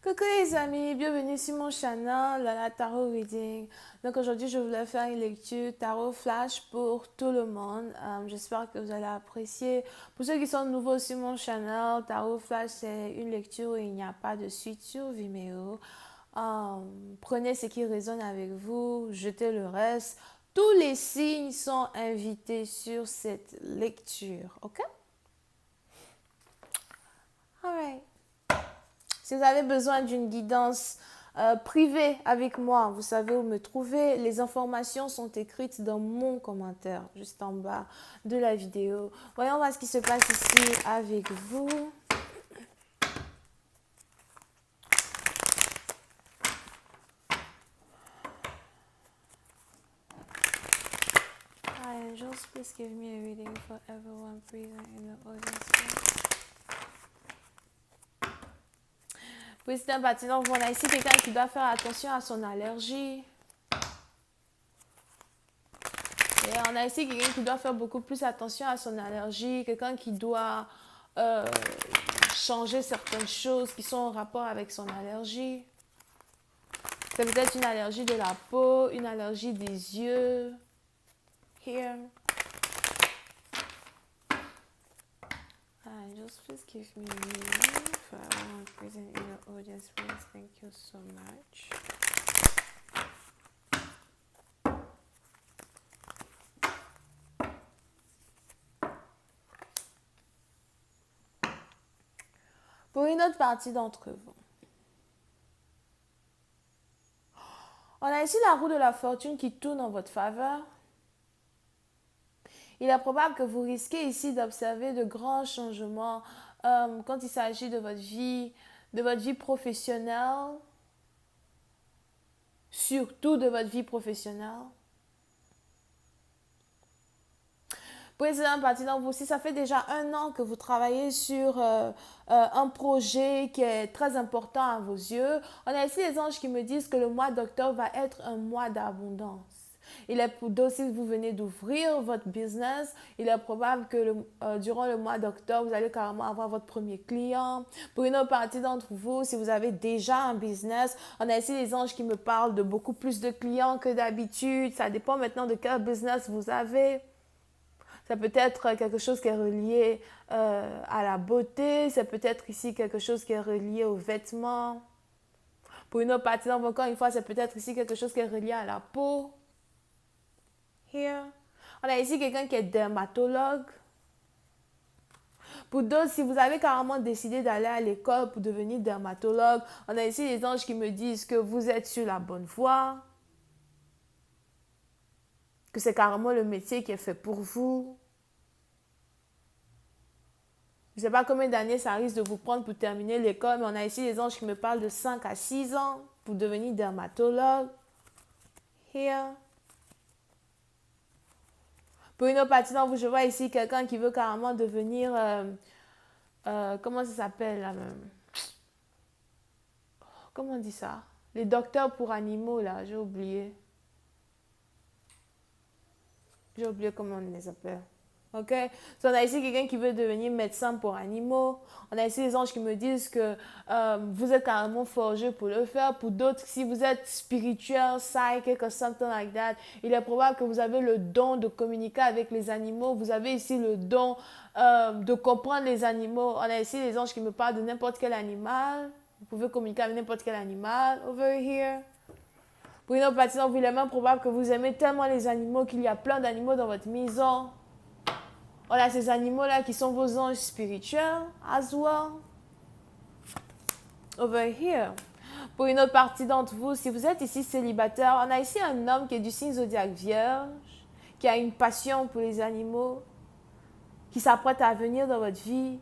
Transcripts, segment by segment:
Coucou les amis, bienvenue sur mon channel la Tarot Reading. Donc aujourd'hui je voulais faire une lecture Tarot Flash pour tout le monde. J'espère que vous allez apprécier. Pour ceux qui sont nouveaux sur mon channel, Tarot Flash c'est une lecture où il n'y a pas de suite sur Vimeo. Prenez ce qui résonne avec vous, jetez le reste. Tous les signes sont invités sur cette lecture, ok? Alright. Si vous avez besoin d'une guidance privée avec moi, vous savez où me trouver. Les informations sont écrites dans mon commentaire, juste en bas de la vidéo. Voyons voir ce qui se passe ici avec vous. Hi angels, please give me a reading for everyone present in the audience. Président bâtiment, on a ici quelqu'un qui doit faire attention à son allergie. Et on a ici quelqu'un qui doit faire beaucoup plus attention à son allergie, quelqu'un qui doit changer certaines choses qui sont en rapport avec son allergie. C'est peut-être une allergie de la peau, une allergie des yeux. Here. Just please give me a reading for everyone present in the audience, please. Thank you so much. Pour une autre partie d'entre vous, on a ici la roue de la fortune qui tourne en votre faveur. Il est probable que vous risquez ici d'observer de grands changements quand il s'agit de votre vie professionnelle, surtout de votre vie professionnelle. Président parti dans vous, si ça fait déjà 1 an que vous travaillez sur un projet qui est très important à vos yeux, on a ici les anges qui me disent que le mois d'octobre va être un mois d'abondance. Il est si vous venez d'ouvrir votre business, il est probable que durant le mois d'octobre, vous allez carrément avoir votre premier client. Pour une autre partie d'entre vous, si vous avez déjà un business, on a ici les anges qui me parlent de beaucoup plus de clients que d'habitude. Ça dépend maintenant de quel business vous avez. Ça peut être quelque chose qui est relié à la beauté. Ça peut être ici quelque chose qui est relié aux vêtements. Pour une autre partie, encore une fois, ça peut être ici quelque chose qui est relié à la peau. Here. On a ici quelqu'un qui est dermatologue. Pour d'autres, si vous avez carrément décidé d'aller à l'école pour devenir dermatologue, on a ici les anges qui me disent que vous êtes sur la bonne voie. Que c'est carrément le métier qui est fait pour vous. Je ne sais pas combien d'années ça risque de vous prendre pour terminer l'école, mais on a ici les anges qui me parlent de 5 à 6 ans pour devenir dermatologue. Here. Pour une autre partie d'entre vous, je vois ici quelqu'un qui veut carrément devenir... comment ça s'appelle là même? Comment on dit ça? Les docteurs pour animaux là, j'ai oublié. J'ai oublié comment on les appelle. Ok? So, on a ici quelqu'un qui veut devenir médecin pour animaux. On a ici les anges qui me disent que vous êtes carrément forgé pour le faire. Pour d'autres, si vous êtes spirituel, psychic or something like that, il est probable que vous avez le don de communiquer avec les animaux. Vous avez ici le don de comprendre les animaux. On a ici les anges qui me parlent de n'importe quel animal. Vous pouvez communiquer avec n'importe quel animal. Over here. Pour une autre partie, il est même probable que vous aimez tellement les animaux qu'il y a plein d'animaux dans votre maison. On a ces animaux-là qui sont vos anges spirituels, as well. Over here. Pour une autre partie d'entre vous, si vous êtes ici célibataire, on a ici un homme qui est du signe zodiaque vierge, qui a une passion pour les animaux, qui s'apprête à venir dans votre vie.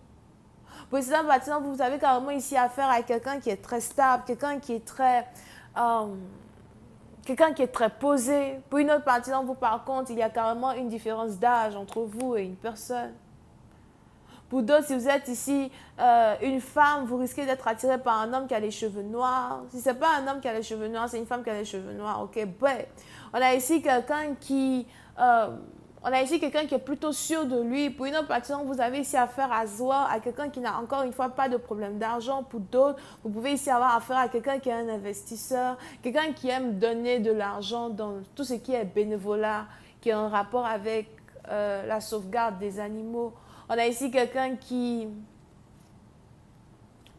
Pour une autre partie d'entre vous, vous avez carrément ici affaire à quelqu'un qui est très stable, quelqu'un qui est très posé. Pour une autre partie d'entre vous, par contre, il y a carrément une différence d'âge entre vous et une personne. Pour d'autres, si vous êtes ici une femme, vous risquez d'être attiré par un homme qui a les cheveux noirs. Si ce n'est pas un homme qui a les cheveux noirs, c'est une femme qui a les cheveux noirs. Ok, but on a ici quelqu'un qui... On a ici quelqu'un qui est plutôt sûr de lui. Pour une autre partie, vous avez ici affaire à Zoa, à quelqu'un qui n'a encore une fois pas de problème d'argent. Pour d'autres, vous pouvez ici avoir affaire à quelqu'un qui est un investisseur, quelqu'un qui aime donner de l'argent dans tout ce qui est bénévolat, qui a un rapport avec la sauvegarde des animaux. On a ici quelqu'un qui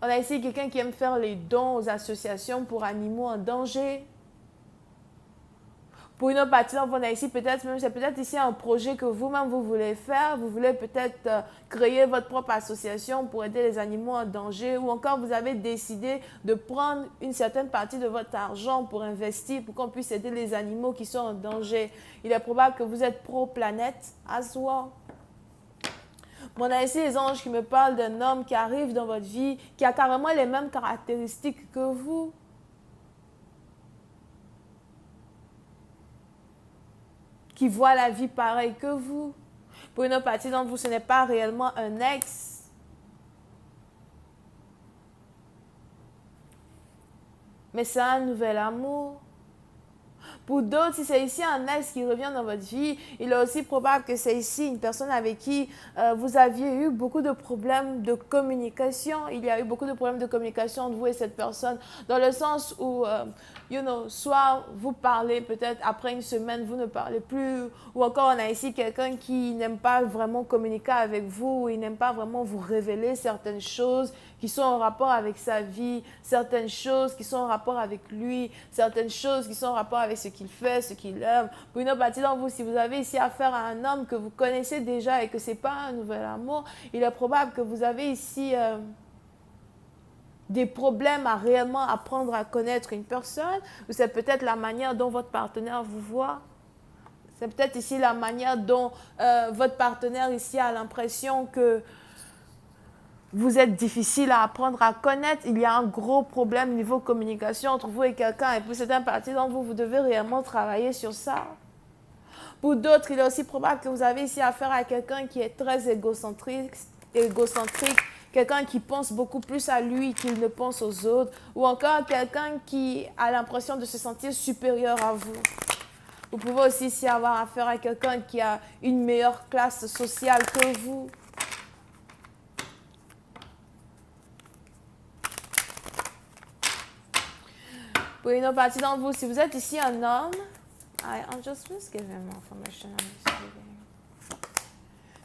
aime faire les dons aux associations pour animaux en danger. Pour une autre partie, on a ici c'est peut-être ici un projet que vous-même vous voulez faire. Vous voulez peut-être créer votre propre association pour aider les animaux en danger, ou encore vous avez décidé de prendre une certaine partie de votre argent pour investir, pour qu'on puisse aider les animaux qui sont en danger. Il est probable que vous êtes pro-planète as well. On a ici les anges qui me parlent d'un homme qui arrive dans votre vie, qui a carrément les mêmes caractéristiques que vous. Qui voit la vie pareil que vous. Pour une autre partie d'entre vous, ce n'est pas réellement un ex. Mais c'est un nouvel amour. Pour d'autres, si c'est ici un ex qui revient dans votre vie, il est aussi probable que c'est ici une personne avec qui vous aviez eu beaucoup de problèmes de communication. Il y a eu beaucoup de problèmes de communication entre vous et cette personne, dans le sens où, soit vous parlez, peut-être après une semaine, vous ne parlez plus, ou encore on a ici quelqu'un qui n'aime pas vraiment communiquer avec vous, ou il n'aime pas vraiment vous révéler certaines choses qui sont en rapport avec sa vie, certaines choses qui sont en rapport avec lui, certaines choses qui sont en rapport avec ce qu'il fait, ce qu'il aime. Pour une autre partie d'entre vous, si vous avez ici affaire à un homme que vous connaissez déjà et que ce n'est pas un nouvel amour, il est probable que vous avez ici des problèmes à réellement apprendre à connaître une personne, ou c'est peut-être la manière dont votre partenaire vous voit. C'est peut-être ici la manière dont votre partenaire ici a l'impression que vous êtes difficile à apprendre à connaître. Il y a un gros problème niveau communication entre vous et quelqu'un. Et pour certaines parties d'entre vous, vous devez réellement travailler sur ça. Pour d'autres, il est aussi probable que vous avez ici affaire à quelqu'un qui est très égocentrique, quelqu'un qui pense beaucoup plus à lui qu'il ne pense aux autres, ou encore quelqu'un qui a l'impression de se sentir supérieur à vous. Vous pouvez aussi ici avoir affaire à quelqu'un qui a une meilleure classe sociale que vous. Pour une autre partie d'entre vous, si vous êtes ici un homme, I'm just giving more information on this reading.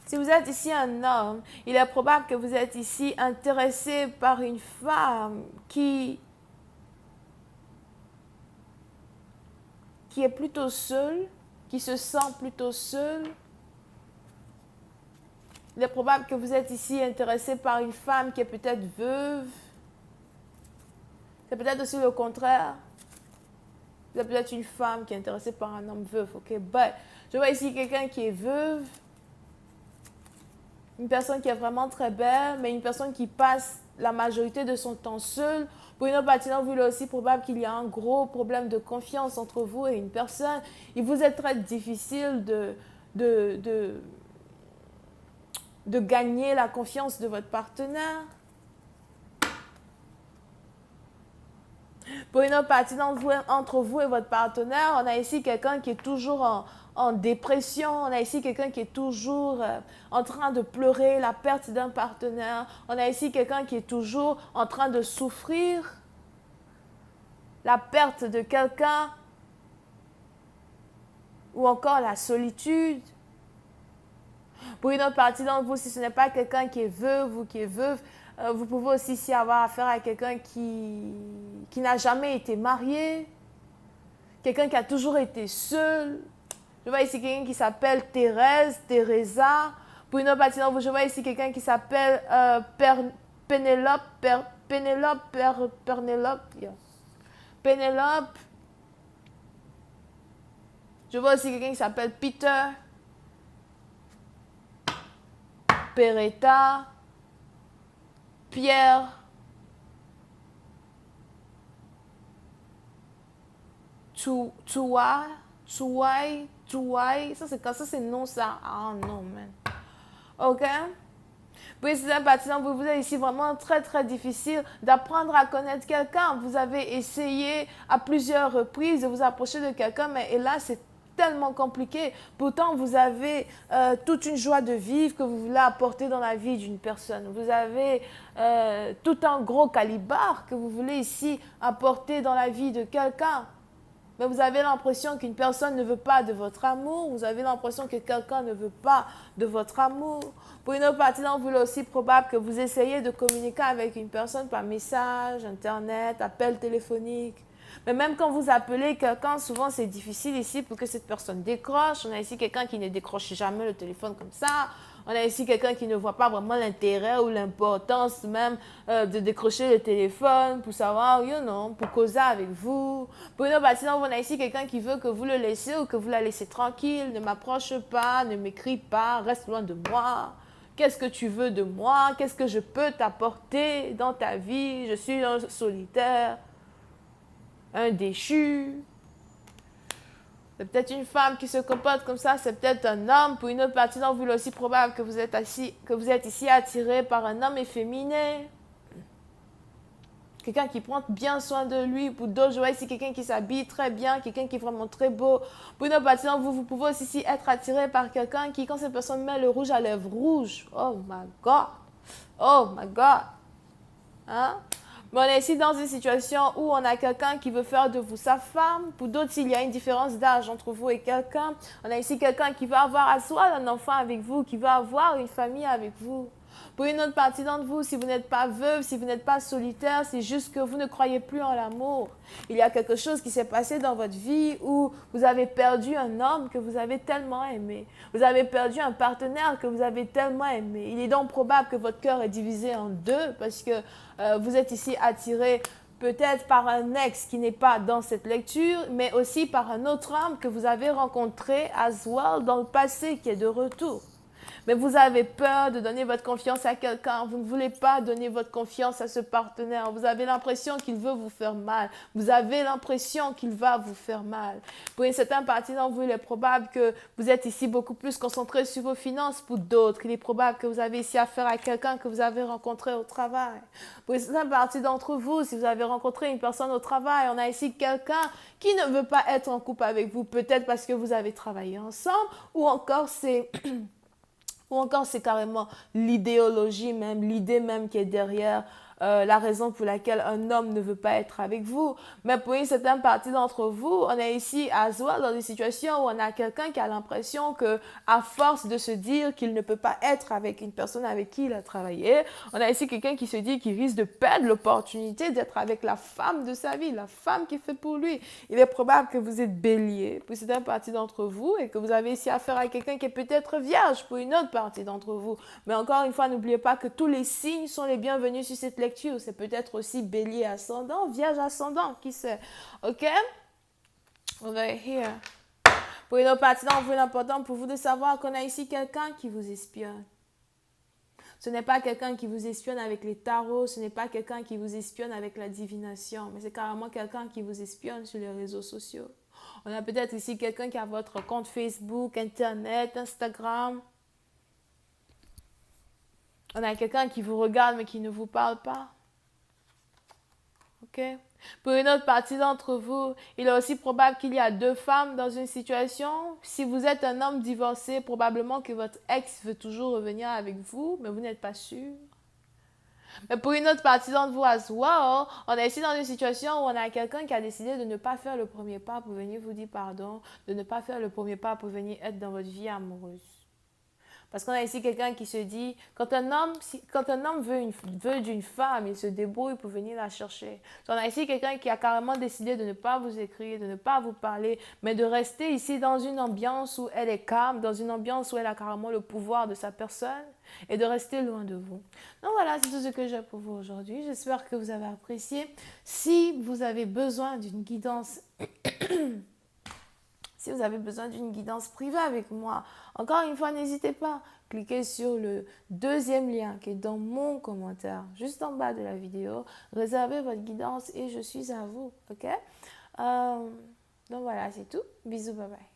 Si vous êtes ici un homme, il est probable que vous êtes ici intéressé par une femme qui est plutôt seule, qui se sent plutôt seule. Il est probable que vous êtes ici intéressé par une femme qui est peut-être veuve. C'est peut-être aussi le contraire. Vous êtes peut-être une femme qui est intéressée par un homme veuf, ok? But, je vois ici quelqu'un qui est veuve, une personne qui est vraiment très belle, mais une personne qui passe la majorité de son temps seule. Pour une autre partie d'entre vous, il est aussi probable qu'il y a un gros problème de confiance entre vous et une personne. Il vous est très difficile de gagner la confiance de votre partenaire. Pour une autre partie entre vous et votre partenaire, on a ici quelqu'un qui est toujours en dépression. On a ici quelqu'un qui est toujours en train de pleurer la perte d'un partenaire. On a ici quelqu'un qui est toujours en train de souffrir la perte de quelqu'un, ou encore la solitude. Pour une autre partie d'entre vous, si ce n'est pas quelqu'un qui est veuve ou qui est veuve, vous pouvez aussi ici avoir affaire à quelqu'un qui n'a jamais été marié, quelqu'un qui a toujours été seul. Je vois ici quelqu'un qui s'appelle Teresa. Pour une autre partie d'entre vous, je vois ici quelqu'un qui s'appelle Pénélope. Je vois aussi quelqu'un qui s'appelle Peter, Peretta, Pierre, Touai, ça c'est non ça. Ah non, man. Ok? Puis c'est un bâtiment, vous êtes ici vraiment très très difficile d'apprendre à connaître quelqu'un. Vous avez essayé à plusieurs reprises de vous approcher de quelqu'un, mais là c'est tellement compliqué. Pourtant, vous avez toute une joie de vivre que vous voulez apporter dans la vie d'une personne. Vous avez tout un gros calibre que vous voulez ici apporter dans la vie de quelqu'un. Mais vous avez l'impression qu'une personne ne veut pas de votre amour. Vous avez l'impression que quelqu'un ne veut pas de votre amour. Pour une autre partie d'entre vous, il est aussi probable que vous essayez de communiquer avec une personne par message, internet, appel téléphonique. Mais même quand vous appelez quelqu'un, souvent c'est difficile ici pour que cette personne décroche. On a ici quelqu'un qui ne décroche jamais le téléphone comme ça. On a ici quelqu'un qui ne voit pas vraiment l'intérêt ou l'importance même de décrocher le téléphone pour savoir, pour causer avec vous. Pour une autre partie, on a ici quelqu'un qui veut que vous le laissiez ou que vous la laissez tranquille. Ne m'approche pas, ne m'écris pas, reste loin de moi. Qu'est-ce que tu veux de moi? Qu'est-ce que je peux t'apporter dans ta vie? Je suis un solitaire, un déchu. C'est peut-être une femme qui se comporte comme ça, c'est peut-être un homme. Pour une autre partie d'entre vous, il est aussi probable que vous êtes ici attiré par un homme efféminé. Quelqu'un qui prend bien soin de lui. Pour d'autres, je vois ici quelqu'un qui s'habille très bien, quelqu'un qui est vraiment très beau. Pour une autre partie d'entre vous, vous pouvez aussi ici être attiré par quelqu'un qui, quand cette personne met le rouge à lèvres rouge, oh my God, oh my God, hein? Mais on est ici dans une situation où on a quelqu'un qui veut faire de vous sa femme. Pour d'autres, s'il y a une différence d'âge entre vous et quelqu'un, on a ici quelqu'un qui veut avoir à soi un enfant avec vous, qui veut avoir une famille avec vous. Pour une autre partie d'entre vous, si vous n'êtes pas veuve, si vous n'êtes pas solitaire, c'est juste que vous ne croyez plus en l'amour. Il y a quelque chose qui s'est passé dans votre vie où vous avez perdu un homme que vous avez tellement aimé. Vous avez perdu un partenaire que vous avez tellement aimé. Il est donc probable que votre cœur est divisé en deux parce que vous êtes ici attiré peut-être par un ex qui n'est pas dans cette lecture, mais aussi par un autre homme que vous avez rencontré as well dans le passé qui est de retour. Mais vous avez peur de donner votre confiance à quelqu'un. Vous ne voulez pas donner votre confiance à ce partenaire. Vous avez l'impression qu'il veut vous faire mal. Vous avez l'impression qu'il va vous faire mal. Pour une certaine partie d'entre vous, il est probable que vous êtes ici beaucoup plus concentré sur vos finances. Pour d'autres, il est probable que vous avez ici affaire à quelqu'un que vous avez rencontré au travail. Pour une certaine partie d'entre vous, si vous avez rencontré une personne au travail, on a ici quelqu'un qui ne veut pas être en couple avec vous. Peut-être parce que vous avez travaillé ensemble ou encore c'est carrément l'idéologie même, l'idée même qui est derrière la raison pour laquelle un homme ne veut pas être avec vous. Mais pour une certaine partie d'entre vous, on est ici as well dans des situations où on a quelqu'un qui a l'impression que, à force de se dire qu'il ne peut pas être avec une personne avec qui il a travaillé, on a ici quelqu'un qui se dit qu'il risque de perdre l'opportunité d'être avec la femme de sa vie, la femme qui fait pour lui. Il est probable que vous êtes bélier pour une certaine partie d'entre vous et que vous avez ici affaire à quelqu'un qui est peut-être vierge pour une autre partie d'entre vous. Mais encore une fois, n'oubliez pas que tous les signes sont les bienvenus sur cette lecture. C'est peut-être aussi bélier ascendant, vierge ascendant, qui sait. OK? Over here. Pour une autre partie d'entre vous, l'important pour vous de savoir qu'on a ici quelqu'un qui vous espionne. Ce n'est pas quelqu'un qui vous espionne avec les tarots, ce n'est pas quelqu'un qui vous espionne avec la divination, mais c'est carrément quelqu'un qui vous espionne sur les réseaux sociaux. On a peut-être ici quelqu'un qui a votre compte Facebook, Internet, Instagram. On a quelqu'un qui vous regarde mais qui ne vous parle pas. OK? Pour une autre partie d'entre vous, il est aussi probable qu'il y a deux femmes dans une situation. Si vous êtes un homme divorcé, probablement que votre ex veut toujours revenir avec vous, mais vous n'êtes pas sûr. Mais pour une autre partie d'entre vous as well, on est ici dans une situation où on a quelqu'un qui a décidé de ne pas faire le premier pas pour venir vous dire pardon, de ne pas faire le premier pas pour venir être dans votre vie amoureuse. Parce qu'on a ici quelqu'un qui se dit, quand un homme veut d'une femme, il se débrouille pour venir la chercher. On a ici quelqu'un qui a carrément décidé de ne pas vous écrire, de ne pas vous parler, mais de rester ici dans une ambiance où elle est calme, dans une ambiance où elle a carrément le pouvoir de sa personne et de rester loin de vous. Donc voilà, c'est tout ce que j'ai pour vous aujourd'hui. J'espère que vous avez apprécié. Si vous avez besoin d'une guidance... Si vous avez besoin d'une guidance privée avec moi, encore une fois, n'hésitez pas. Cliquez sur le deuxième lien qui est dans mon commentaire, juste en bas de la vidéo. Réservez votre guidance et je suis à vous. OK? Donc voilà, c'est tout. Bisous, bye bye.